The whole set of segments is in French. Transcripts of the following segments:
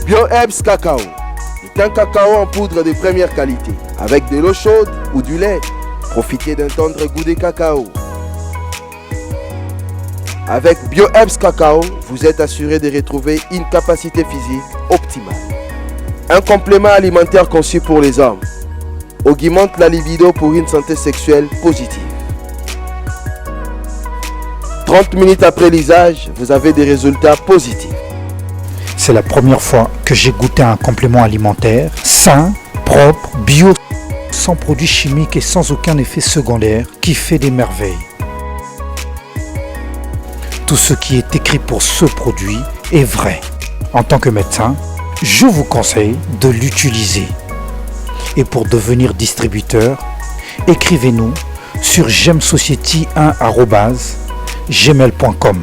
BioHerbs Cacao est un cacao en poudre de première qualité, avec de l'eau chaude ou du lait. Profitez d'un tendre goût de cacao. Avec BioHerbs Cacao, vous êtes assuré de retrouver une capacité physique optimale. Un complément alimentaire conçu pour les hommes augmente la libido pour une santé sexuelle positive. 30 minutes après l'usage, vous avez des résultats positifs. C'est la première fois que j'ai goûté un complément alimentaire sain, propre, bio, sans produits chimiques et sans aucun effet secondaire qui fait des merveilles. Tout ce qui est écrit pour ce produit est vrai. En tant que médecin, je vous conseille de l'utiliser. Et pour devenir distributeur, écrivez-nous sur gemsociety1@gmail.com.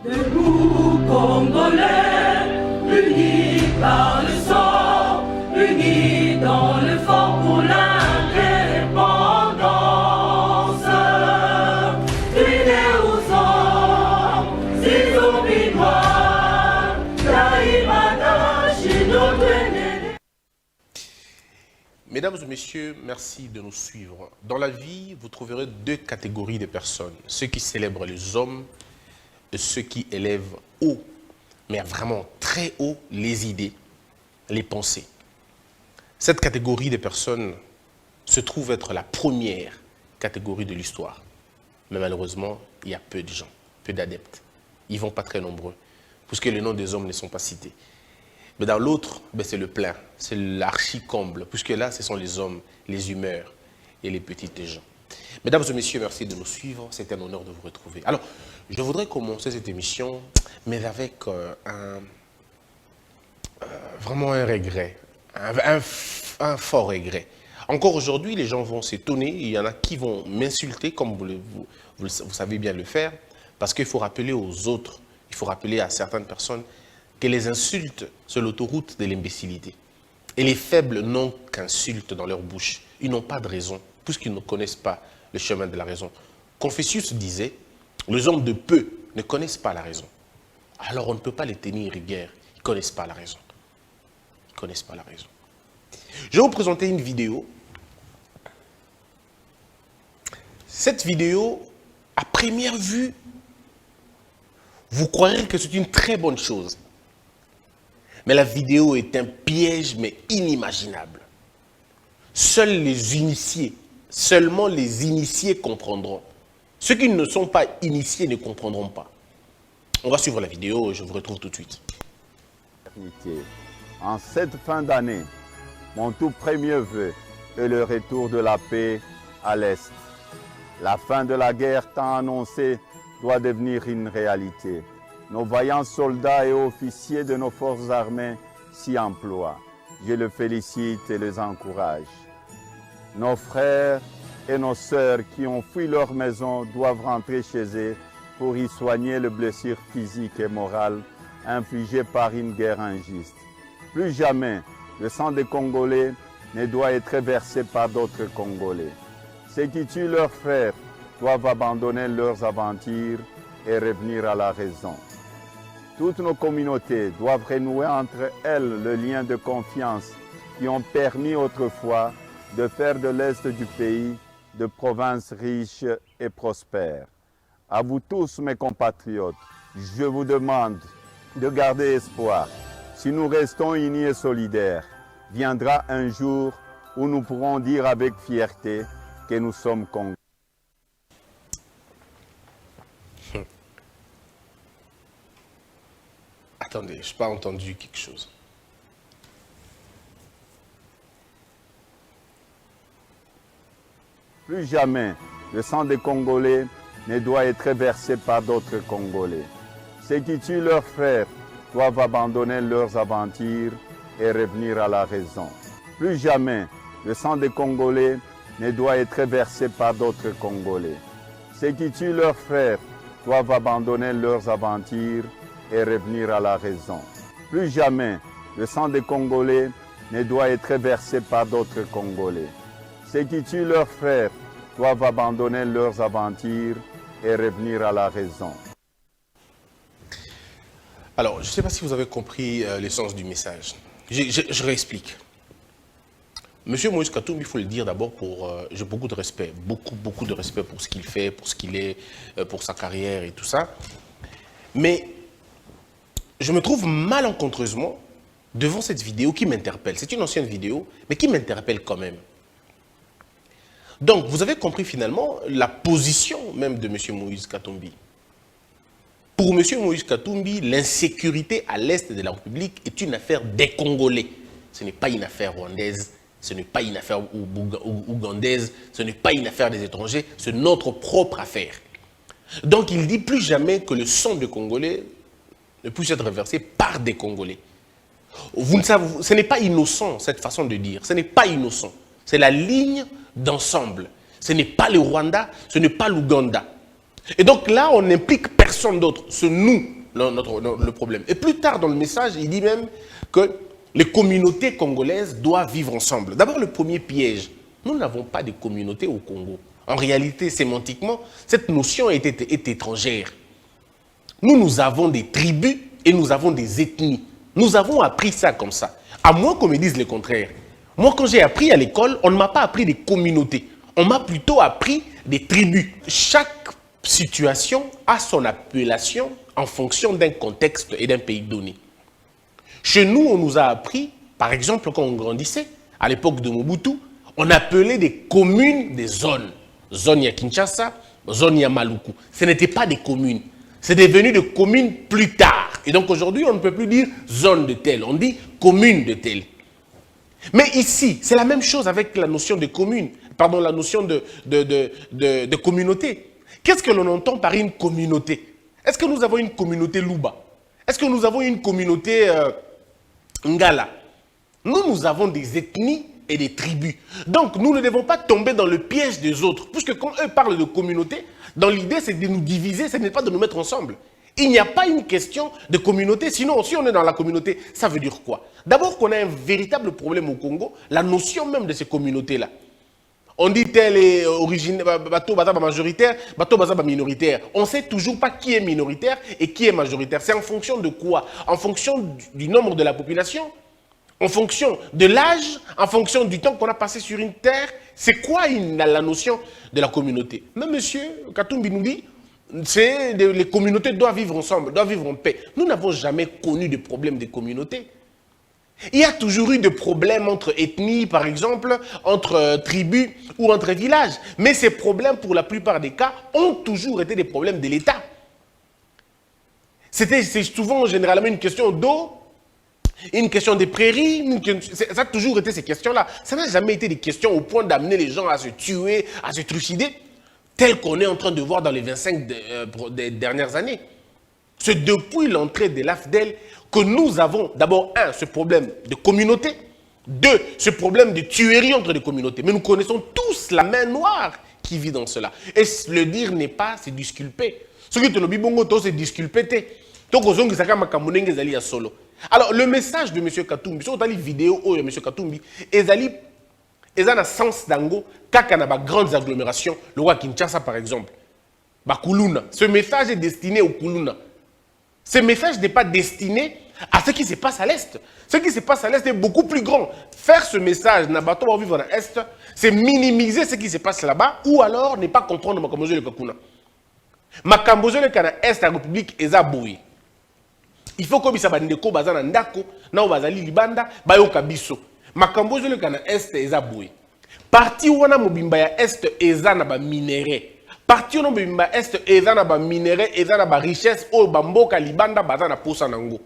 Debout Congolais, unis par le sang, unis dans le fort pour l'indépendance. Unis aux hommes, ces zombies noirs, Taïmada, chez notre ennemi. Mesdames et messieurs, merci de nous suivre. Dans la vie, vous trouverez deux catégories de personnes. Ceux qui célèbrent les hommes et ceux qui élèvent haut, mais vraiment très haut, les idées, les pensées. Cette catégorie de personnes se trouve être la première catégorie de l'histoire. Mais malheureusement, il y a peu de gens, peu d'adeptes. Ils ne vont pas très nombreux, puisque les noms des hommes ne sont pas cités. Mais dans l'autre, c'est le plein, c'est l'archi-comble, puisque là, ce sont les hommes, les humeurs et les petites gens. Mesdames et messieurs, merci de nous suivre. C'est un honneur de vous retrouver. Alors, je voudrais commencer cette émission, mais avec vraiment un regret, un fort regret. Encore aujourd'hui, les gens vont s'étonner. Il y en a qui vont m'insulter, comme vous savez bien le faire, parce qu'il faut rappeler aux autres, il faut rappeler à certaines personnes que les insultes, c'est l'autoroute de l'imbécilité. Et les faibles n'ont qu'insultes dans leur bouche. Ils n'ont pas de raison, puisqu'ils ne connaissent pas le chemin de la raison. Confucius disait, les hommes de peu ne connaissent pas la raison. Alors on ne peut pas les tenir rigueur. Ils ne connaissent pas la raison. Ils ne connaissent pas la raison. Je vais vous présenter une vidéo. Cette vidéo, à première vue, vous croirez que c'est une très bonne chose. Mais la vidéo est un piège, mais inimaginable. Seuls les initiés, seulement les initiés comprendront. Ceux qui ne sont pas initiés ne comprendront pas. On va suivre la vidéo et je vous retrouve tout de suite. En cette fin d'année, mon tout premier vœu est le retour de la paix à l'Est. La fin de la guerre tant annoncée doit devenir une réalité. Nos vaillants soldats et officiers de nos forces armées s'y emploient. Je les félicite et les encourage. Nos frères et nos sœurs qui ont fui leur maison doivent rentrer chez eux pour y soigner les blessures physiques et morales infligées par une guerre injuste. Plus jamais, le sang des Congolais ne doit être versé par d'autres Congolais. Ceux qui tuent leurs frères doivent abandonner leurs aventures et revenir à la raison. Toutes nos communautés doivent renouer entre elles le lien de confiance qui ont permis autrefois de faire de l'Est du pays de provinces riches et prospères. À vous tous, mes compatriotes, je vous demande de garder espoir. Si nous restons unis et solidaires, viendra un jour où nous pourrons dire avec fierté que nous sommes Congolais. Attendez, je n'ai pas entendu quelque chose. Plus jamais, le sang des Congolais ne doit être versé par d'autres Congolais. Ceux qui tuent leurs frères doivent abandonner leurs aventures et revenir à la raison. Plus jamais, le sang des Congolais ne doit être versé par d'autres Congolais. Ceux qui tuent leurs frères doivent abandonner leurs aventures et revenir à la raison. Plus jamais, le sang des Congolais ne doit être versé par d'autres Congolais. Ceux qui tuent leurs frères doivent abandonner leurs aventures et revenir à la raison. Alors, je ne sais pas si vous avez compris l'essence du message. Je réexplique. Monsieur Moïse Katumbi, il faut le dire d'abord j'ai beaucoup de respect, beaucoup de respect pour ce qu'il fait, pour ce qu'il est, pour sa carrière et tout ça. Mais je me trouve malencontreusement devant cette vidéo qui m'interpelle. C'est une ancienne vidéo, mais qui m'interpelle quand même. Donc, vous avez compris finalement la position même de monsieur Moïse Katumbi. Pour monsieur Moïse Katumbi, l'insécurité à l'est de la République est une affaire des Congolais. Ce n'est pas une affaire rwandaise. Ce n'est pas une affaire ougandaise, ce n'est pas une affaire des étrangers, c'est notre propre affaire. Donc il ne dit plus jamais que le sang de Congolais ne puisse être versé par des Congolais. Vous ne savez, ce n'est pas innocent cette façon de dire, ce n'est pas innocent. C'est la ligne d'ensemble. Ce n'est pas le Rwanda, ce n'est pas l'Ouganda. Et donc là, on n'implique personne d'autre, c'est nous le problème. Et plus tard dans le message, il dit même que les communautés congolaises doivent vivre ensemble. D'abord, le premier piège. Nous n'avons pas de communauté au Congo. En réalité, sémantiquement, cette notion est étrangère. Nous avons des tribus et nous avons des ethnies. Nous avons appris ça comme ça. À moins qu'on me dise le contraire. Moi, quand j'ai appris à l'école, on ne m'a pas appris des communautés. On m'a plutôt appris des tribus. Chaque situation a son appellation en fonction d'un contexte et d'un pays donné. Chez nous, on nous a appris, par exemple, quand on grandissait, à l'époque de Mobutu, on appelait des communes des zones. Zone ya Kinshasa, zone ya Maluku. Ce n'était pas des communes. C'est devenu des communes plus tard. Et donc aujourd'hui, on ne peut plus dire zone de telle, on dit commune de telle. Mais ici, c'est la même chose avec la notion de commune, pardon, la notion de communauté. Qu'est-ce que l'on entend par une communauté? Est-ce que nous avons une communauté Luba? Est-ce que nous avons une communauté Ngala? Nous avons des ethnies et des tribus. Donc, nous ne devons pas tomber dans le piège des autres. Puisque quand eux parlent de communauté, dans l'idée, c'est de nous diviser, ce n'est pas de nous mettre ensemble. Il n'y a pas une question de communauté. Sinon, si on est dans la communauté, ça veut dire quoi? D'abord qu'on a un véritable problème au Congo, la notion même de ces communautés-là. On dit tel est originaire, bateau baza majoritaire, bateau baza minoritaire. On ne sait toujours pas qui est minoritaire et qui est majoritaire. C'est en fonction de quoi? En fonction du nombre de la population? En fonction de l'âge? En fonction du temps qu'on a passé sur une terre? C'est quoi la notion de la communauté? Mais monsieur Katumbi nous dit, les communautés doivent vivre ensemble, doivent vivre en paix. Nous n'avons jamais connu de problème de communauté. Il y a toujours eu des problèmes entre ethnies, par exemple, entre tribus ou entre villages. Mais ces problèmes, pour la plupart des cas, ont toujours été des problèmes de l'État. C'est souvent, généralement, une question d'eau, une question des prairies, ça a toujours été ces questions-là. Ça n'a jamais été des questions au point d'amener les gens à se tuer, à se trucider, tel qu'on est en train de voir dans les 25 des dernières années. C'est depuis l'entrée de l'AFDEL que nous avons d'abord, ce problème de communauté, deux, ce problème de tuerie entre les communautés. Mais nous connaissons tous la main noire qui vit dans cela. Et le dire n'est pas se disculper. Ce qui te le bibongo, c'est disculper. Alors, le message de M. Katumbi, si on a une vidéo de M. Katumbi, ils ont un sens d'ango, quand il y a de grandes agglomérations, le roi Kinshasa par exemple, Kuluna. Ce message est destiné au Kuluna. Ce message n'est pas destiné à ce qui se passe à l'Est. Ce qui se passe à l'Est est beaucoup plus grand. Faire ce message, Nabato va vivre à l'Est, c'est minimiser ce qui se passe là-bas, ou alors ne pas comprendre Makambozo le Kakuna. Makambozo le Kana Est, la République, est abouée. Il faut que ça bandeko bazana ndako, na bazali libanda, bayo kabiso. Makambozo le Kana Est est abouée. Parti wana mobimba ya Est ezana ba minéré. Parti wana mobimba Est ezana ba minéré, ezana ba richesse o bamboka libanda bazana posa nango.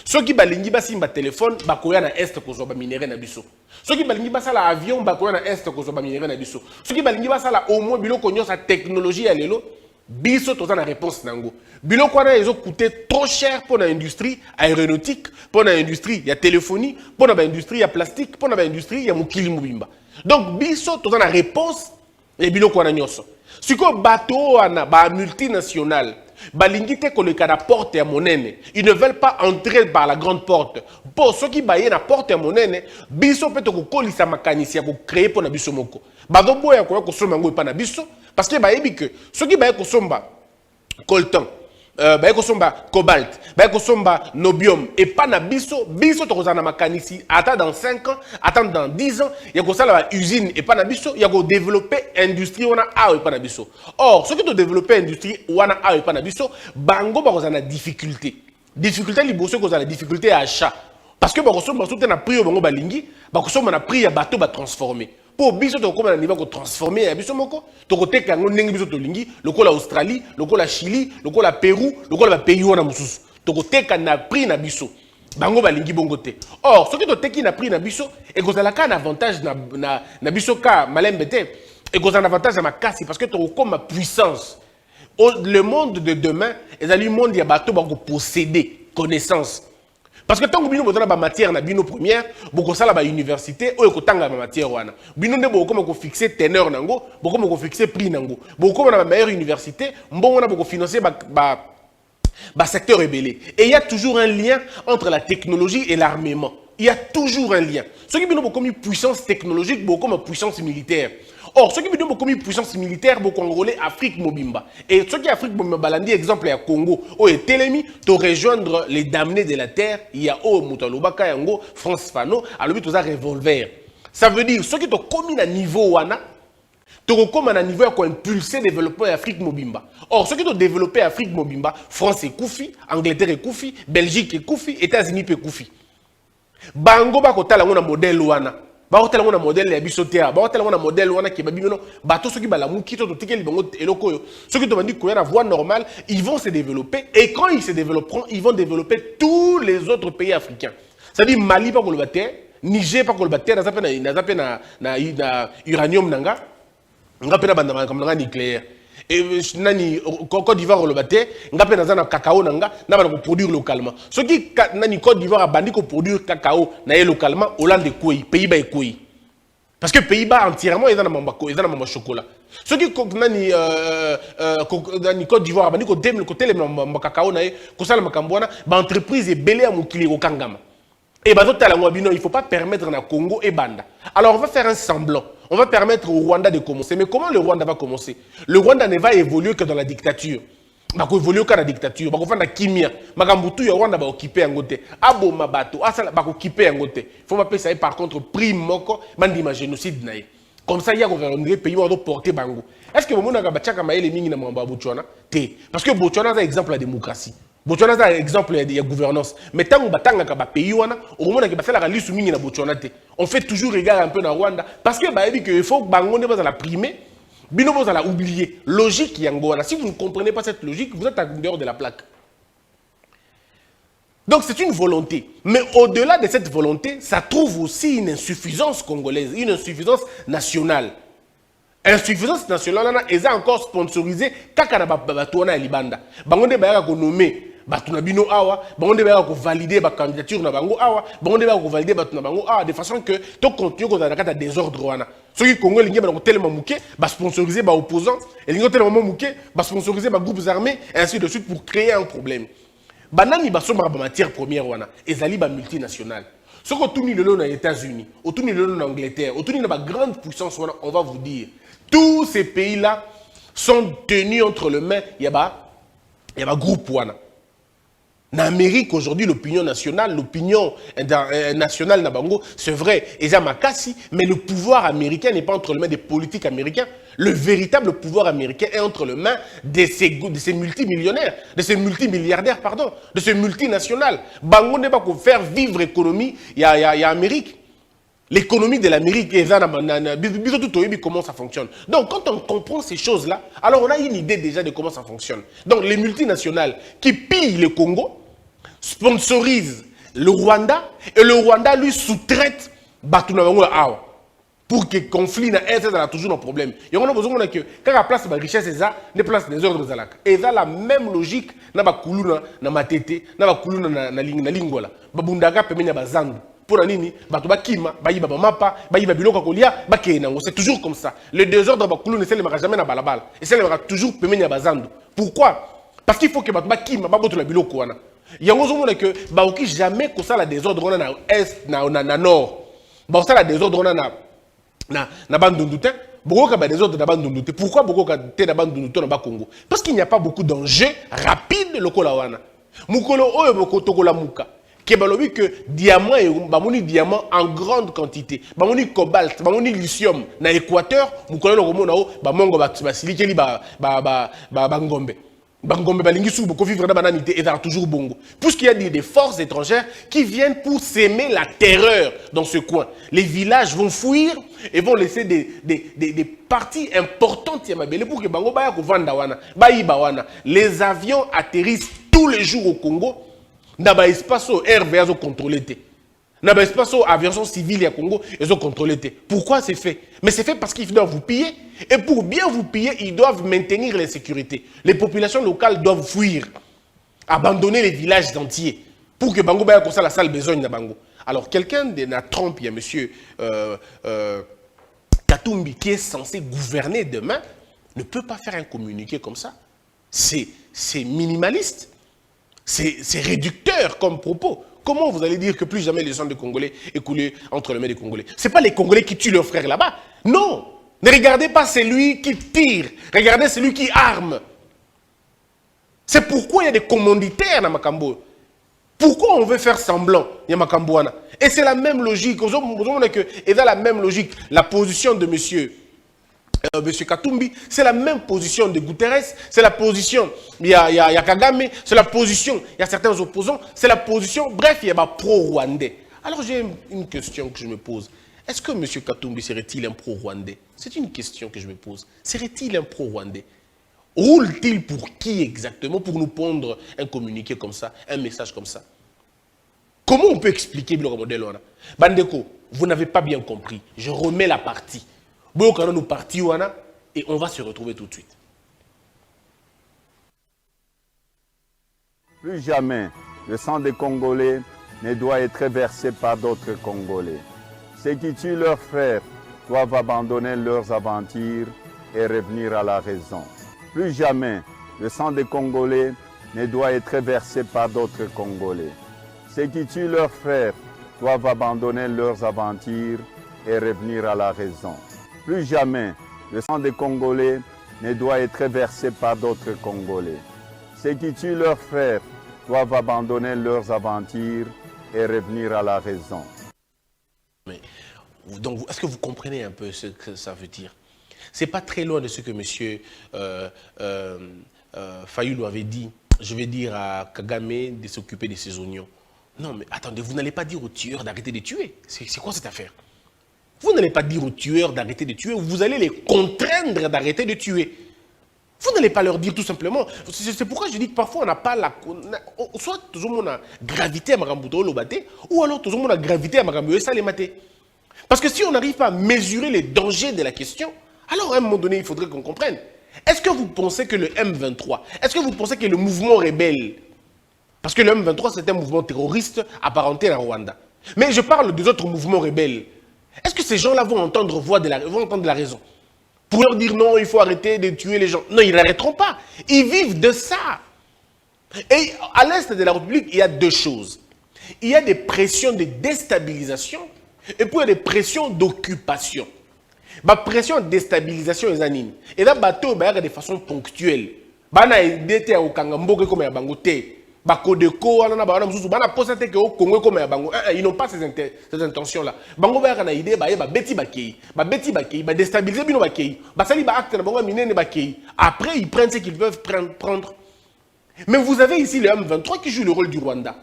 Ceux qui balingi basimba téléphone bakoya na Est kozwa ba minéré na biso. Ceux qui balingi basala avion bakoya na Est kozwa ba minéré na biso. Ceux qui balingi basala au moins biloko nyosa technologie ya lelo biso toza na réponse nango. Biloko wana ezo coûter trop cher pour l'industrie aéronautique, pour l'industrie ya téléphonie, pour l'industrie ya plastique, pour l'industrie ya mukili mobimba. Donc biso toza na réponse et biloko wana nyoso. Siko bateau wana ba multinational balingi te koleka na porte ya monene. Ils ne veulent pas entrer par la grande porte. Pour ceux qui baye na porte ya monene, biso peut ko kolisa makanisi ya ko créer pour na biso moko. Bazo boya ko somba ngo pa na biso parce que bayebi que ceux qui baye ko somba coltan, somba cobalt, somba nobium, et pas na biso, biso to kozana makanisi, attends dans 5 ans, attends dans 10 ans, il y a ça la usine et pas na biso, il y a développer industrie wana a et pas na biso. Or, ce qui doit développer industrie wana a et pas na biso, bango ba kozana difficulté. Difficulté liboso kozana difficulté à achat. Parce que ba kosomba soute na prix bango balingi, ba kosomba na prix ya bateau ba transformer. Pour biso to koma na niveau ko transformer ya biso moko to ko teka ngo ndenge biso to lingi lokola Australie lokola Chili lokola Pérou lokola ba pays wana mususu to ko teka na prix na biso bango balingi bongo te. Or ce qui to teki na prix na biso et kozala ka na avantage na biso ka malembe te et kozala avantage na makasi parce que to koma puissance. Le monde de demain ezali monde ya bato ba ko posséder connaissance. Parce que tant que bino bozana ba matière na bino première, boko sala ba université o ekotanga ba matière wana. Bino nde boko ko fixer teneur nango, boko ko fixer prix nango. Boko na ba meilleure université, mbongo na boko financer ba secteur rebelle. Et il y a toujours un lien entre la technologie et l'armement. Il y a toujours un lien. Ceux qui bino boko mi puissance technologique, boko ma puissance militaire. Or, ceux qui bino boko mi puissance militaire, boko enrôler Afrique Mobimba. Et ceux qui Afrique Mobimba balandi exemple ya Congo, o et Telemi, to rejoindre les damnés de la terre, il y a o Mutalobaka yango, France Fano, alobi toza revolver. Ça veut dire ceux qui to commis à niveau wana, to comme à niveau pour impulser le développement d'Afrique Mobimba. Or, ceux qui ont développé Afrique Mobimba, France est Koufi, Angleterre est Koufi, Belgique est Koufi, États-Unis est Koufi. Bango ba kotala ngona modèle wana. Ba kotala ngona modèle ya bisotea, ba kotala ngona modèle wana ki ba bimeno, ba to soki ba la muki to tikeli bango eloko yo. Ceux qui te bandi ko na voie normale, ils vont se développer et quand ils se développeront, ils vont développer tous les autres pays africains. C'est-à-dire Mali pas ko le bater, Niger pas ko le bater, na uranium nanga. Nga pena banda comme nga nucléaire. Et nani Côte d'Ivoire le baté, nga pena na cacao nanga, na ba ko produire localement. Ce qui nani Côte d'Ivoire a bandi ko produire cacao na localement Hollande koi, Pays-Bas koi. Parce que Pays-Bas entièrement ils ont mamba chocolat. Ce qui nani Côte d'Ivoire a bandi ko dem le côté le mamba cacao na ko sala makambwana, ba entreprise est belé à mukili ko kangama. Et bah, il ne faut pas permettre na Congo et Banda. Alors on va faire un semblant. On va permettre au Rwanda de commencer. Mais comment le Rwanda va commencer? Le Rwanda ne va évoluer que dans la dictature. Il va évoluer que dans la dictature. Il va faire la kimia. Le Rwanda va occuper un côté. Abo Mabato. Va occuper un côté. Il faut pas ça par contre prime moko. Mandima génocide naï. Comme ça, il y a un pays où on doit porter bango. Est-ce que le monde a battu les mines dans Botswana? Parce que Botswana est un exemple de la démocratie. Botswana est un exemple de la gouvernance. Mais tant que on a pays, on fait la liste de Botswana. On fait toujours regard un peu dans Rwanda. Parce que il faut que Bango ne la primer, Bino va la oublier. Logique Yangoana. Si vous ne comprenez pas cette logique, vous êtes à dehors de la plaque. Donc c'est une volonté. Mais au-delà de cette volonté, ça trouve aussi une insuffisance congolaise, une insuffisance nationale. Insuffisance nationale, elle est encore sponsorisée Kakana Batouana et Libanda. Bangonde Baya ko nommé Batuna Bino Awa, Bangonde Baya ko valider ba candidature na Bango Awa, Bangonde Baya ko valider Batuna Bango Awa, de façon que tout continue qu'on a un désordre wana. Ceux qui Congo lingi ba tellement mouké, ba sponsoriser ba opposants, et lingi tellement mouké, ba sponsoriser ba groupes armés, et ainsi de suite pour créer un problème. Banani ba somba ba matière première wana, ezali ba multinationale. Ce qu'on tourne le long aux États-Unis, on tourne le long en Angleterre, on tourne la grande puissance wana, on va vous dire. Tous ces pays-là sont tenus entre les mains. Il y a un groupe. En Amérique, aujourd'hui, l'opinion nationale, c'est vrai, mais le pouvoir américain n'est pas entre les mains des politiques américains. Le véritable pouvoir américain est entre les mains de ces multimillionnaires, de ces multimilliardaires, pardon, de ces multinationales. Bango n'est pas pour faire vivre l'économie, il y a Amérique. L'économie de l'Amérique, comment ça fonctionne. Donc, quand on comprend ces choses-là, alors on a une idée déjà de comment ça fonctionne. Donc, les multinationales qui pillent le Congo sponsorisent le Rwanda et le Rwanda lui sous-traite pour que le conflit n'a toujours un problème. Et on a besoin que quand la place de la richesse est là, les places des ordres sont là. Et ça la même logique na bakuluna na matete, na bakuluna na lingua. Babundaga pemenya bazandu. Pour nini bato bakima bayiba mapa bayiba biloko kolia bakenango, c'est toujours comme ça. Le désordre bakulu ne s'élèvera jamais na balabala et s'élèvera toujours pemenya bazandu. Pourquoi? Parce qu'il faut que bato bakima baboto la biloko wana. Yango zo mona que baoki jamais ko ça la désordre na est na nord. Ba ça la désordre na bandundutin Pourquoi Congo? Parce qu'il n'y a pas beaucoup d'enjeux rapides lokola wana. Mukolo oyo bokotokola muka. Kebalobi que diamant et bamoni diamant en grande quantité. Bamoni cobalt, bamoni lithium na Équateur, mukolo lokomo nao bamongo basilikeli bangombe. Bangombe balingi sou boko vivre na bananité et toujours bongo. Puisqu'il y a des forces étrangères qui viennent pour s'aimer la terreur dans ce coin. Les villages vont fuir et vont laisser des parties importantes pour que bango baya ko vanda wana, bayiba wana. Les avions atterrissent tous les jours au Congo. Naba espace RVA ont contrôlé. Naba espace aviation civile au Congo, ils ont contrôlé. Pourquoi c'est fait? Mais c'est fait parce qu'ils doivent vous piller. Et pour bien vous piller, ils doivent maintenir la sécurité. Les populations locales doivent fuir, abandonner les villages entiers pour que Bango Baya comme ça la salle besogne de Bango. Alors quelqu'un de la trompe, il y a monsieur Katumbi qui est censé gouverner demain, ne peut pas faire un communiqué comme ça. C'est minimaliste. C'est réducteur comme propos. Comment vous allez dire que plus jamais les gens des Congolais écoulés entre les mains des Congolais? Ce n'est pas les Congolais qui tuent leurs frères là-bas. Non. Ne regardez pas celui qui tire. Regardez celui qui arme. C'est pourquoi il y a des commanditaires dans Makambo. Pourquoi on veut faire semblant, Yamakambouana? Et c'est la même logique. Et dans la même logique, la position de monsieur Katumbi, c'est la même position de Guterres, c'est la position, il y a Kagame, c'est la position, il y a certains opposants, c'est la position, bref, il y a pas pro-rwandais. Alors j'ai une question que je me pose. Est-ce que M. Katumbi serait-il un pro-rwandais? C'est une question que je me pose. Serait-il un pro-rwandais? Roule-t-il pour qui exactement pour nous pondre un communiqué comme ça, un message comme ça? Comment on peut expliquer le modèle? Bandeko, vous n'avez pas bien compris. Je remets la partie. Nous partis et on va se retrouver tout de suite. Plus jamais le sang des Congolais ne doit être versé par d'autres Congolais. Ceux qui tuent leurs frères doivent abandonner leurs aventures et revenir à la raison. Plus jamais le sang des Congolais ne doit être versé par d'autres Congolais. Ceux qui tuent leurs frères doivent abandonner leurs aventures et revenir à la raison. Plus jamais le sang des Congolais ne doit être versé par d'autres Congolais. Ceux qui tuent leurs frères doivent abandonner leurs aventures et revenir à la raison. Mais, donc, est-ce que vous comprenez un peu ce que ça veut dire? Ce n'est pas très loin de ce que M. Fayulu avait dit. Je vais dire à Kagame de s'occuper de ses oignons. Non, mais attendez, vous n'allez pas dire aux tueurs d'arrêter de tuer. C'est quoi cette affaire? Vous n'allez pas dire aux tueurs d'arrêter de tuer, vous allez les contraindre d'arrêter de tuer. Vous n'allez pas leur dire tout simplement. C'est pourquoi je dis que parfois on n'a pas la... Soit tout le monde a gravité à Marambuto Lobate, ou alors tout le monde a gravité à Marambuto Salemate. Parce que si on n'arrive pas à mesurer les dangers de la question, alors à un moment donné, il faudrait qu'on comprenne. Est-ce que vous pensez que le M23, est-ce que vous pensez que le mouvement rebelle, parce que le M23 c'est un mouvement terroriste apparenté à Rwanda, mais je parle des autres mouvements rebelles, est-ce que ces gens-là vont entendre la raison? Pour leur dire non, il faut arrêter de tuer les gens. Non, ils n'arrêteront pas. Ils vivent de ça. Et à l'est de la République, il y a deux choses. Il y a des pressions de déstabilisation et puis il y a des pressions d'occupation. La pression de déstabilisation est anime. Et là, bateau, il y a de façon ponctuelle. Bana idete au Kangamboke comme à Bangote. Ils n'ont pas ces intentions-là. Bango ba na idée ba beti bakei, ba beti bakei, ba déstabiliser bino bakei, ba sali ba acte na bango minene bakei. Après ils prennent ce qu'ils peuvent prendre. Mais vous avez ici le M23 qui joue le rôle du Rwanda.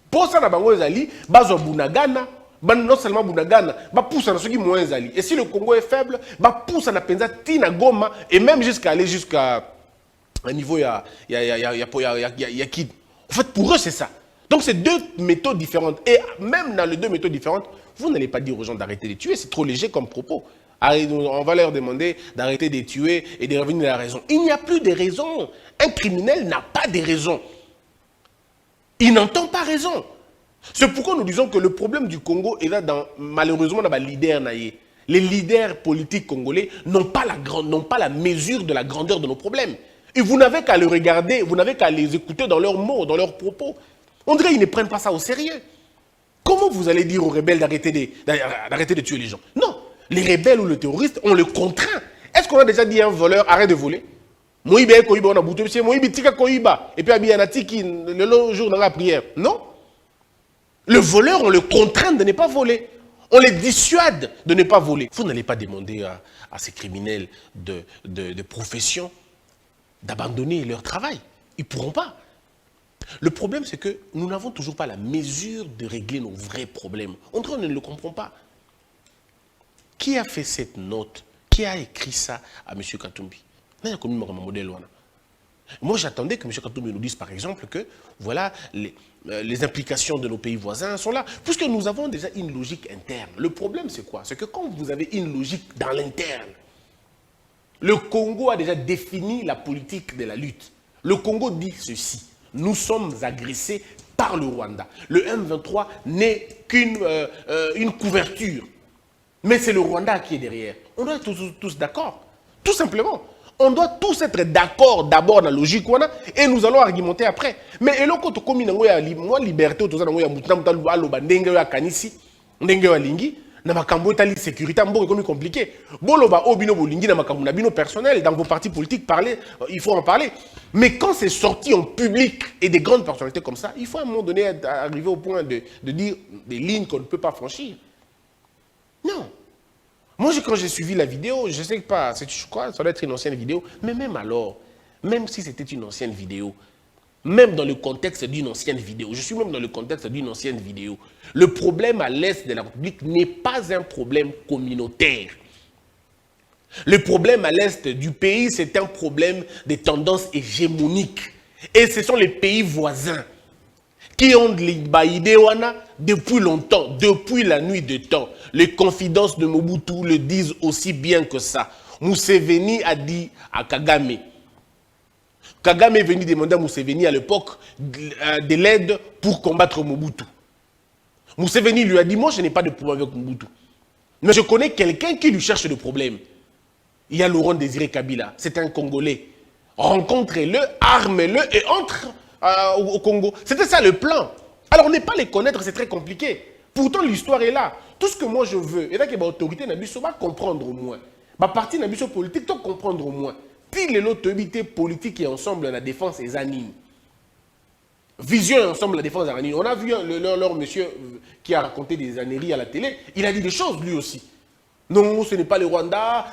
Pour ça na bango ezali bazo bunagana, non seulement bunagana, ba pousse na soki moins ezali. Et si le Congo est faible, ba pousse na penza tina Goma et même jusqu'à aller jusqu'à un niveau ya Kid. En fait, pour eux, c'est ça. Donc, c'est deux méthodes différentes. Et même dans les deux méthodes différentes, vous n'allez pas dire aux gens d'arrêter de tuer. C'est trop léger comme propos. On va leur demander d'arrêter de tuer et de revenir à la raison. Il n'y a plus de raison. Un criminel n'a pas de raison. Il n'entend pas raison. C'est pourquoi nous disons que le problème du Congo est là, malheureusement, dans les leaders naïfs. Les leaders politiques congolais n'ont pas la mesure de la grandeur de nos problèmes. Et vous n'avez qu'à les regarder, vous n'avez qu'à les écouter dans leurs mots, dans leurs propos. On dirait qu'ils ne prennent pas ça au sérieux. Comment vous allez dire aux rebelles d'arrêter de tuer les gens? Non, les rebelles ou les terroristes, on les contraint Est-ce qu'on a déjà dit à un voleur, arrête de voler? Moïbe Koïba, on a bouté, monsieur Moïbe Tika Koïba. Et puis, il y a un tiki le long jour dans la prière. Non. Le voleur, on le contraint de ne pas voler. On les dissuade de ne pas voler. Vous n'allez pas demander à ces criminels de profession d'abandonner leur travail. Ils ne pourront pas. Le problème, c'est que nous n'avons toujours pas la mesure de régler nos vrais problèmes. On ne le comprend pas. Qui a fait cette note? Qui a écrit ça à M. Katumbi? Moi, j'attendais que M. Katumbi nous dise, par exemple, que voilà, les implications de nos pays voisins sont là. Puisque nous avons déjà une logique interne. Le problème, c'est quoi? C'est que quand vous avez une logique dans l'interne, le Congo a déjà défini la politique de la lutte. Le Congo dit ceci: nous sommes agressés par le Rwanda. Le M23 n'est qu'une une couverture. Mais c'est le Rwanda qui est derrière. On doit être tous d'accord. Tout simplement. On doit tous être d'accord d'abord dans la logique et nous allons argumenter après. Mais et l'autre comme moi liberté autour na makambo etali sécurité mbo comme compliqué. Boloba obino bolingi na makambo na bino personnel dans vos partis politiques parler, il faut en parler. Mais quand c'est sorti en public et des grandes personnalités comme ça, il faut à un moment donné arriver au point de dire des lignes qu'on ne peut pas franchir. Non. Moi, quand j'ai suivi la vidéo, je sais pas, je crois, ça doit être une ancienne vidéo, mais même alors, même si c'était une ancienne vidéo, même dans le contexte d'une ancienne vidéo, je suis même dans le contexte d'une ancienne vidéo, le problème à l'est de la République n'est pas un problème communautaire. Le problème à l'est du pays, c'est un problème de tendances hégémoniques. Et ce sont les pays voisins qui ont l'idée depuis longtemps, depuis la nuit des temps. Les confidences de Mobutu le disent aussi bien que ça. Museveni a dit à Kagame. Kagame est venu demander à Museveni à l'époque de l'aide pour combattre Mobutu. Museveni lui a dit, moi je n'ai pas de problème avec Mobutu. Mais je connais quelqu'un qui lui cherche des problèmes. Il y a Laurent Désiré Kabila, c'est un Congolais. Rencontrez-le, armez-le et entre au Congo. C'était ça le plan. Alors ne pas les connaître, c'est très compliqué. Pourtant l'histoire est là. Tout ce que moi je veux, et là que l'autorité n'a pas comprendre au moins. Ma partie n'a pas politique, donc comprendre au moins. Puis l'autorité politique et ensemble la défense et anime. Vision et ensemble la défense et anime. On a vu leur monsieur qui a raconté des âneries à la télé, il a dit des choses lui aussi. Non, ce n'est pas le Rwanda,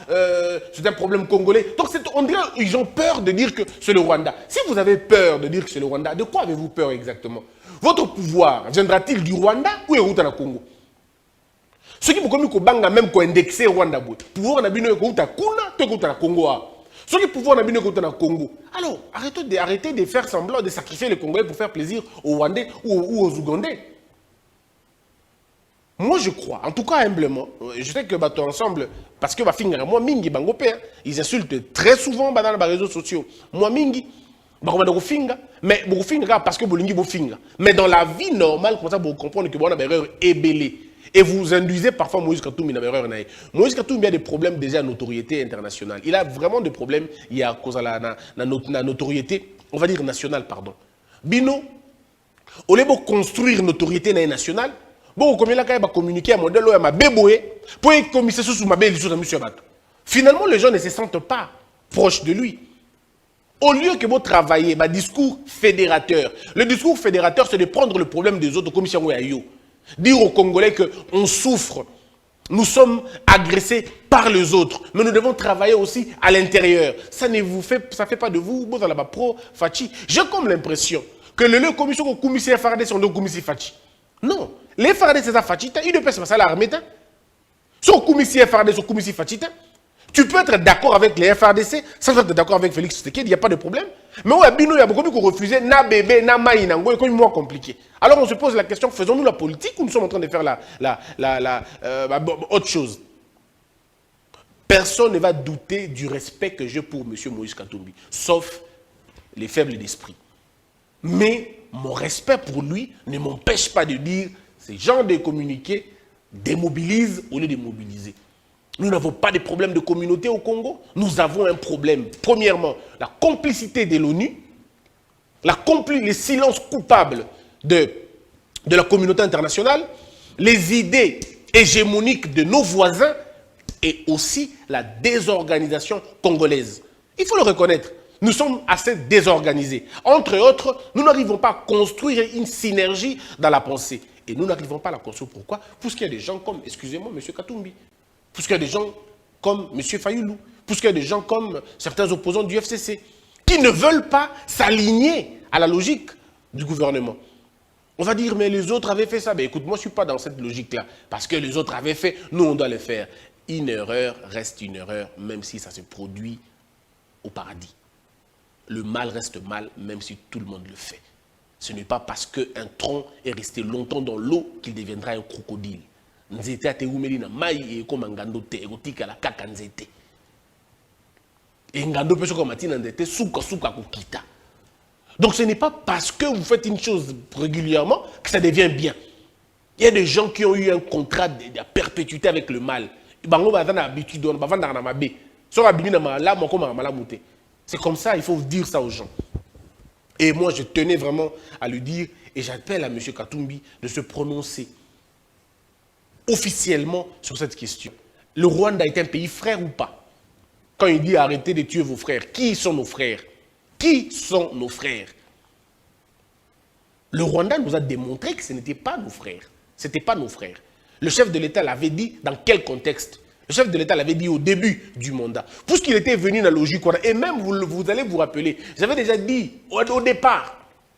c'est un problème congolais. Donc on dirait qu'ils ont peur de dire que c'est le Rwanda. Si vous avez peur de dire que c'est le Rwanda, de quoi avez-vous peur exactement? Votre pouvoir viendra-t-il du Rwanda ou est au Congo? Ce qui vous commis qu'au banga même qu'au indexé Rwanda, pouvoir n'a bino qu'au Kuna, tout qu'au Congo. Ce qui pouvoir n'a bino qu'au Congo. Alors, arrêtez de faire semblant de sacrifier les Congolais pour faire plaisir aux Rwandais ou aux Ougandais. Moi, je crois, en tout cas humblement, je sais que bateau ensemble, parce que moi, mingi, ils insultent très souvent dans les réseaux sociaux. Moi, mingi, mais parce que mais dans la vie normale, comme ça, vous comprenez que vous avez une erreur ébellée. Et vous induisez parfois Moïse Katumbi dans l'erreur. Moïse Katumbi a des problèmes déjà à notoriété internationale. Il a vraiment des problèmes, il y a cause à la notoriété, on va dire nationale, pardon. Bino, au lieu de construire une notoriété nationale, bon, comme il a communiqué à mon modèle, il m'a béboué, pour commisser sous ma belle sur monsieur Bato. Finalement, les gens ne se sentent pas proches de lui. Au lieu que vous travaillez, discours fédérateur. Le discours fédérateur, c'est de prendre le problème des autres comme si on est dire aux Congolais qu'on souffre. Nous sommes agressés par les autres. Mais nous devons travailler aussi à l'intérieur. Ça ne fait pas de vous, vous allez pro Fachi. J'ai comme l'impression que le commission commissaire FARDC sont deux commissaires Fachi. Non. Les FARDC, c'est ça Fachi. Il ne peut pas se l'armée. Son commissaire FARDC, son commissaire Fachi. Tu peux être d'accord avec les FARDC sans être d'accord avec Félix Tshisekedi, il n'y a pas de problème. Mais il y a beaucoup qui refusent na bébé, na maïna, c'est comme moins compliqué. Alors on se pose la question, faisons-nous la politique ou nous sommes en train de faire autre chose? Personne ne va douter du respect que j'ai pour M. Moïse Katumbi, sauf les faibles d'esprit. Mais mon respect pour lui ne m'empêche pas de dire ces gens de communiquer démobilisent au lieu de mobiliser. Nous n'avons pas de problème de communauté au Congo. Nous avons un problème. Premièrement, la complicité de l'ONU, le silence coupable de la communauté internationale, les idées hégémoniques de nos voisins et aussi la désorganisation congolaise. Il faut le reconnaître. Nous sommes assez désorganisés. Entre autres, nous n'arrivons pas à construire une synergie dans la pensée. Et nous n'arrivons pas à la construire. Pourquoi? Parce qu'il y a des gens comme, excusez-moi, M. Katumbi. Parce qu'il y a des gens comme M. Fayoulou. Parce qu'il y a des gens comme certains opposants du FCC qui ne veulent pas s'aligner à la logique du gouvernement. On va dire, mais les autres avaient fait ça. Ben, écoute, moi, je ne suis pas dans cette logique-là. Parce que les autres avaient fait, nous, on doit le faire. Une erreur reste une erreur, même si ça se produit au paradis. Le mal reste mal, même si tout le monde le fait. Ce n'est pas parce qu'un tronc est resté longtemps dans l'eau qu'il deviendra un crocodile. Nzete ate umeli na mai et comme ngando te erotika la kaka nzete. Et ngando peut se commater nzete souka kukita. Donc ce n'est pas parce que vous faites une chose régulièrement que ça devient bien. Il y a des gens qui ont eu un contrat de perpétuité avec le mal. C'est comme ça, il faut dire ça aux gens. Et moi, je tenais vraiment à le dire, et j'appelle à M. Katumbi de se prononcer officiellement sur cette question. Le Rwanda est un pays frère ou pas? Quand il dit arrêtez de tuer vos frères, qui sont nos frères? Qui sont nos frères? Le Rwanda nous a démontré que ce n'était pas nos frères. Ce n'était pas nos frères. Le chef de l'État l'avait dit dans quel contexte? Le chef de l'État l'avait dit au début du mandat. Puisqu'il était venu dans la logique, et même vous allez vous rappeler, j'avais déjà dit au départ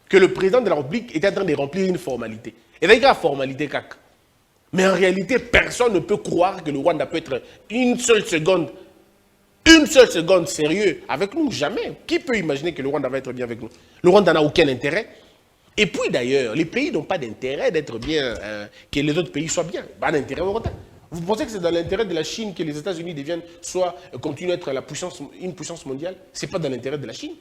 que le président de la République était en train de remplir une formalité. Et d'ailleurs, la formalité cac. Mais en réalité, personne ne peut croire que le Rwanda peut être une seule seconde sérieux avec nous. Jamais. Qui peut imaginer que le Rwanda va être bien avec nous? Le Rwanda n'a aucun intérêt. Et puis d'ailleurs, les pays n'ont pas d'intérêt d'être bien, que les autres pays soient bien. Pas d'intérêt au Rwanda. Vous pensez que c'est dans l'intérêt de la Chine que les États-Unis deviennent, soit continuent à être une puissance mondiale? Ce n'est pas dans l'intérêt de la Chine.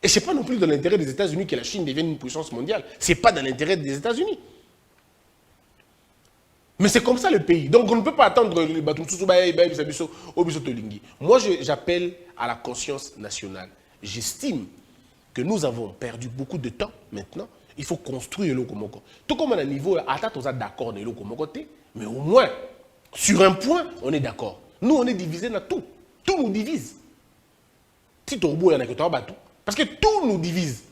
Et ce n'est pas non plus dans l'intérêt des États-Unis que la Chine devienne une puissance mondiale. Ce n'est pas dans l'intérêt des États-Unis. Mais c'est comme ça le pays. Donc on ne peut pas attendre les bateaux. Moi, j'appelle à la conscience nationale. J'estime que nous avons perdu beaucoup de temps maintenant. Il faut construire le Komoko. Tout comme à un niveau, on est d'accord avec le Komoko, mais au moins, sur un point, on est d'accord. Nous, on est divisés dans tout. Tout nous divise. Si Torbo, il y en a que toi, tout. Parce que tout nous divise.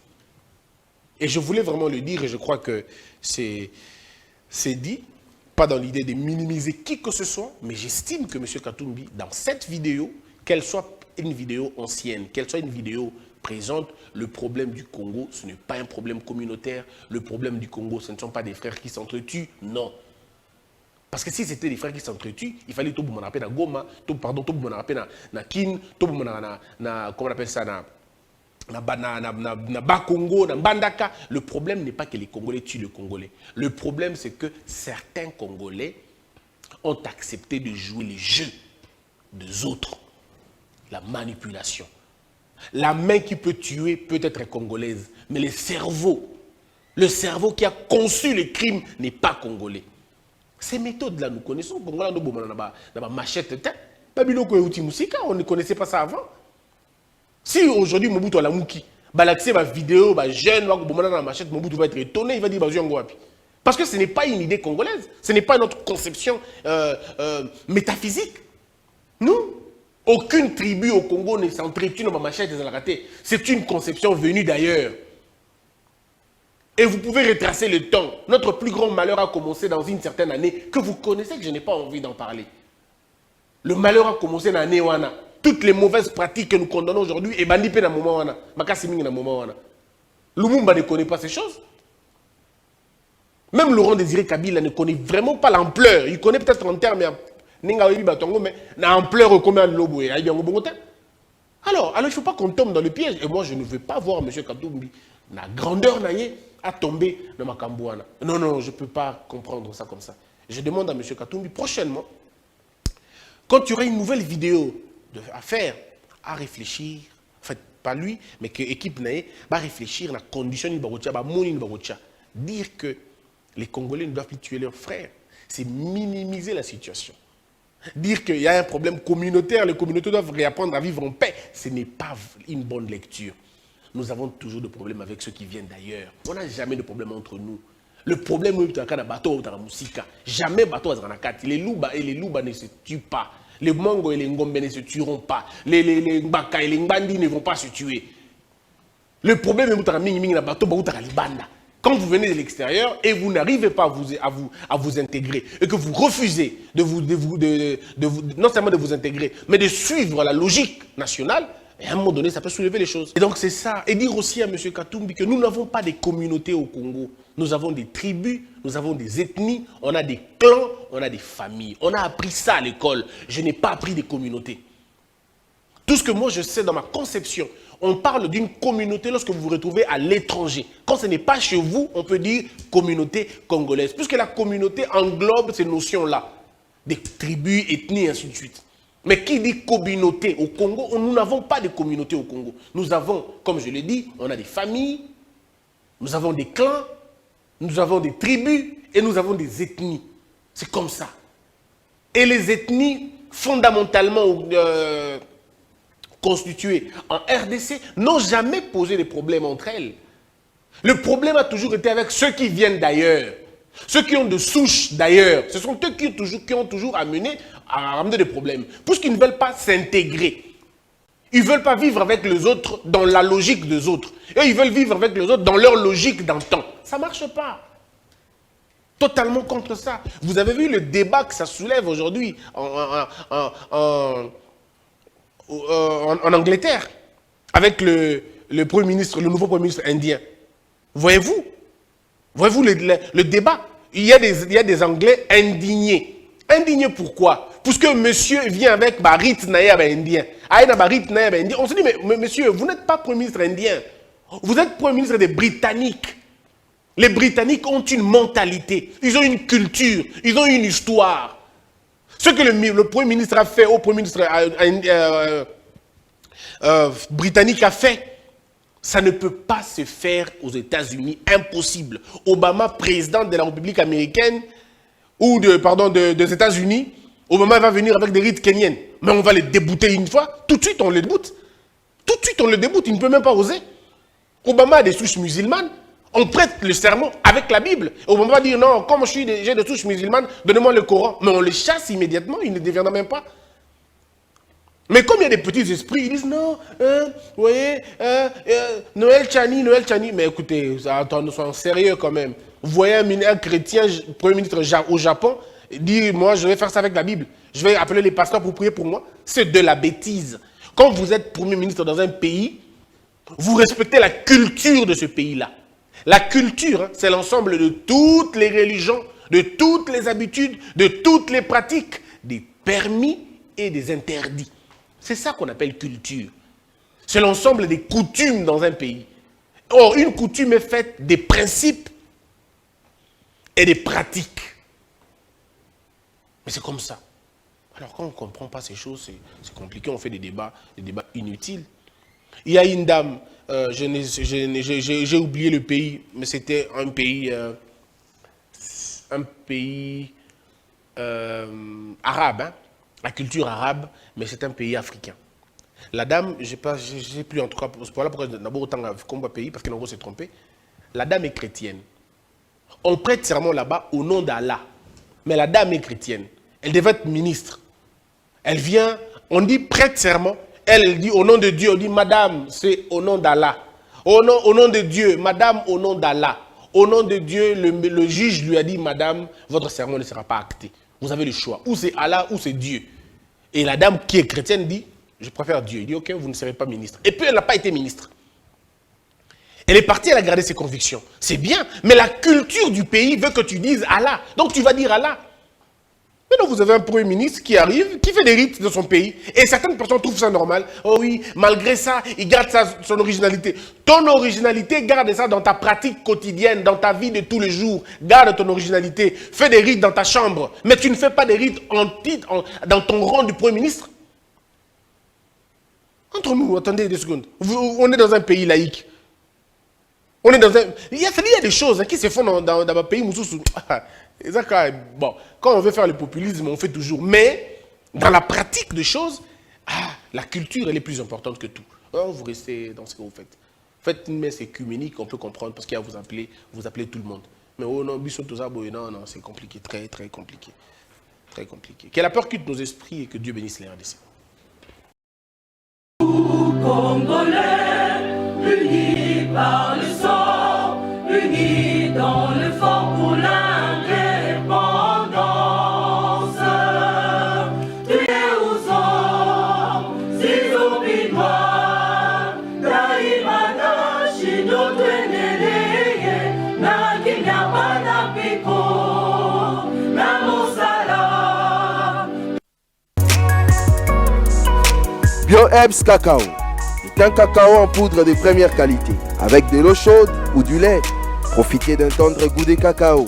Et je voulais vraiment le dire, et je crois que c'est dit, pas dans l'idée de minimiser qui que ce soit, mais j'estime que M. Katumbi, dans cette vidéo, qu'elle soit une vidéo ancienne, qu'elle soit une vidéo présente, le problème du Congo, ce n'est pas un problème communautaire. Le problème du Congo, ce ne sont pas des frères qui s'entretuent, non. Parce que si c'était des frères qui s'entretuent, il fallait tout le monde appeler na Goma, tout le monde appeler na Kin, tout le monde na comment on appelle ça, na Bakongo, na Mbandaka. Le problème n'est pas que les Congolais tuent les Congolais. Le problème, c'est que certains Congolais ont accepté de jouer les jeux des autres. La manipulation. La main qui peut tuer peut être congolaise, mais le cerveau qui a conçu le crime n'est pas congolais. Ces méthodes-là, nous connaissons. On ne connaissait pas ça avant. Si aujourd'hui, Mobutu a la mouki, l'accès à la vidéo, jeune, Mobutu va être étonné, il va dire parce que ce n'est pas une idée congolaise, ce n'est pas notre conception métaphysique. Nous, aucune tribu au Congo ne s'entretue dans ma machette de la raté. C'est une conception venue d'ailleurs. Et vous pouvez retracer le temps. Notre plus grand malheur a commencé dans une certaine année que vous connaissez, que je n'ai pas envie d'en parler. Le malheur a commencé dans l'année Wana. Toutes les mauvaises pratiques que nous condamnons aujourd'hui, et bandi pe na moment Wana. Makasi mingi na moment Wana. Lumumba ne connaît pas ces choses. Même Laurent Désiré Kabila ne connaît vraiment pas l'ampleur. Il connaît peut-être en termes, mais l'ampleur combien de lobo. Alors, il ne faut pas qu'on tombe dans le piège. Et moi, je ne veux pas voir M. Katumbi, la grandeur naïe, à tomber dans ma cambouana. Non, je ne peux pas comprendre ça comme ça. Je demande à M. Katumbi, prochainement, quand tu auras une nouvelle vidéo à faire, à réfléchir, en fait, pas lui, mais que l'équipe naïe, va réfléchir à la condition de Barotia, dire que les Congolais ne doivent plus tuer leurs frères, c'est minimiser la situation. Dire qu'il y a un problème communautaire, les communautés doivent réapprendre à vivre en paix, ce n'est pas une bonne lecture. Nous avons toujours des problèmes avec ceux qui viennent d'ailleurs. On n'a jamais de problème entre nous. Le problème, c'est que bateau ou musique. Jamais bateau à Zanakat. Les loups ne se tuent pas. Les Mongo et les Ngombe ne se tueront pas. Les Mbaka et les Mbandi ne vont pas se tuer. Le problème est que quand vous venez de l'extérieur et vous n'arrivez pas à vous intégrer et que vous refusez non seulement de vous intégrer, mais de suivre la logique nationale, et à un moment donné, ça peut soulever les choses. Et donc c'est ça. Et dire aussi à M. Katumbi que nous n'avons pas des communautés au Congo. Nous avons des tribus, nous avons des ethnies, on a des clans, on a des familles. On a appris ça à l'école. Je n'ai pas appris des communautés. Tout ce que moi je sais dans ma conception, on parle d'une communauté lorsque vous vous retrouvez à l'étranger. Quand ce n'est pas chez vous, on peut dire communauté congolaise. Puisque la communauté englobe ces notions-là. Des tribus, ethnies, et ainsi de suite. Mais qui dit communauté au Congo? Nous n'avons pas de communauté au Congo. Nous avons, comme je l'ai dit, on a des familles, nous avons des clans, nous avons des tribus et nous avons des ethnies. C'est comme ça. Et les ethnies, fondamentalement constituées en RDC, n'ont jamais posé de problème entre elles. Le problème a toujours été avec ceux qui viennent d'ailleurs. Ceux qui ont de souches d'ailleurs. Ce sont eux qui ont toujours amené des problèmes. Puisqu'ils ne veulent pas s'intégrer. Ils ne veulent pas vivre avec les autres dans la logique des autres. Et ils veulent vivre avec les autres dans leur logique d'antan. Ça ne marche pas. Totalement contre ça. Vous avez vu le débat que ça soulève aujourd'hui en Angleterre avec le Premier ministre, le nouveau Premier ministre indien. Voyez-vous le débat? Il y a des Anglais indignés. Indignés pourquoi? Puisque monsieur vient avec Barit Naïab indien. On se dit, mais monsieur, vous n'êtes pas Premier ministre indien. Vous êtes Premier ministre des Britanniques. Les Britanniques ont une mentalité. Ils ont une culture. Ils ont une histoire. Ce que le Premier ministre a fait au Premier ministre britannique a fait, ça ne peut pas se faire aux États-Unis. Impossible. Obama, président de la République américaine, ou des États-Unis, Obama va venir avec des rites kenyans. Mais on va les débouter une fois. Tout de suite, on les déboute. Tout de suite, on les déboute. Il ne peut même pas oser. Obama a des souches musulmanes. On prête le serment avec la Bible. Obama va dire non, comme j'ai des souches musulmanes, donnez-moi le Coran. Mais on les chasse immédiatement. Il ne deviendra même pas. Mais comme il y a des petits esprits, ils disent non, vous voyez, Noël Chani. Mais écoutez, attendez, soyons sérieux quand même. Vous voyez un chrétien, Premier ministre au Japon, dire moi je vais faire ça avec la Bible. Je vais appeler les pasteurs pour prier pour moi. C'est de la bêtise. Quand vous êtes Premier ministre dans un pays, vous respectez la culture de ce pays-là. La culture, hein, c'est l'ensemble de toutes les religions, de toutes les habitudes, de toutes les pratiques, des permis et des interdits. C'est ça qu'on appelle culture. C'est l'ensemble des coutumes dans un pays. Or, une coutume est faite des principes et des pratiques. Mais c'est comme ça. Alors, quand on ne comprend pas ces choses, c'est compliqué. On fait des débats inutiles. Il y a une dame, j'ai oublié le pays, mais c'était un pays arabe, hein, la culture arabe, mais c'est un pays africain. La dame, je ne sais plus en tout cas, voilà pourquoi d'abord autant comme pays, parce que l'on s'est trompé. La dame est chrétienne. On prête serment là-bas au nom d'Allah. Mais la dame est chrétienne. Elle devait être ministre. Elle vient, on dit prête serment. Elle dit au nom de Dieu, on dit madame, c'est au nom d'Allah. Au nom de Dieu, madame, au nom d'Allah. Au nom de Dieu, le juge lui a dit, madame, votre serment ne sera pas acté. Vous avez le choix. Ou c'est Allah, ou c'est Dieu. Et la dame qui est chrétienne dit, je préfère Dieu. Il dit, ok, vous ne serez pas ministre. Et puis elle n'a pas été ministre. Elle est partie, elle a gardé ses convictions. C'est bien, mais la culture du pays veut que tu dises Allah. Donc tu vas dire Allah. Maintenant, vous avez un Premier ministre qui arrive, qui fait des rites de son pays, et certaines personnes trouvent ça normal. Oh oui, malgré ça, il garde son originalité. Ton originalité, garde ça dans ta pratique quotidienne, dans ta vie de tous les jours. Garde ton originalité. Fais des rites dans ta chambre. Mais tu ne fais pas des rites dans ton rang du Premier ministre. Entre nous, attendez 2 secondes. On est dans un pays laïque. On est dans un... Il y a des choses qui se font dans un pays moussou. Bon, quand on veut faire le populisme, on fait toujours. Mais, dans la pratique des choses, la culture, elle est plus importante que tout. Alors, vous restez dans ce que vous faites. Faites une messe écuménique, on peut comprendre, parce qu'il y a vous appelez tout le monde. Mais oh non, non, c'est compliqué, très, très compliqué. Très compliqué. Que la peur quitte nos esprits et que Dieu bénisse les RDC. Congolais, unis par le sang, unis dans le fort pour l'indépendance. Tuez aux hommes, si opinois, Daimana, Chino, Tweneleye, Nakinyabana, Piko, Namosala. BioHerbs Cacao est un cacao en poudre de première qualité, avec de l'eau chaude ou du lait. Profitez d'un tendre goût de cacao.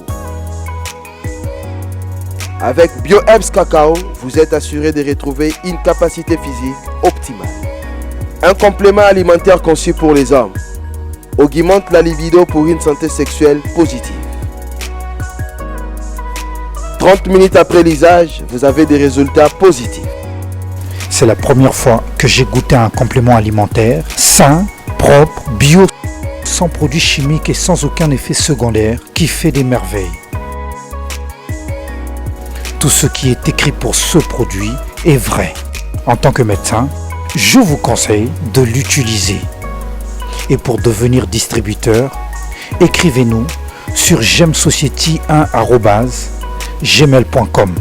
Avec BioHerbs Cacao, vous êtes assuré de retrouver une capacité physique optimale. Un complément alimentaire conçu pour les hommes augmente la libido pour une santé sexuelle positive. 30 minutes après l'usage, vous avez des résultats positifs. C'est la première fois que j'ai goûté un complément alimentaire sain, propre, bio, sans produits chimiques et sans aucun effet secondaire qui fait des merveilles. Tout ce qui est écrit pour ce produit est vrai. En tant que médecin, je vous conseille de l'utiliser. Et pour devenir distributeur, écrivez-nous sur gemsociety1@gmail.com.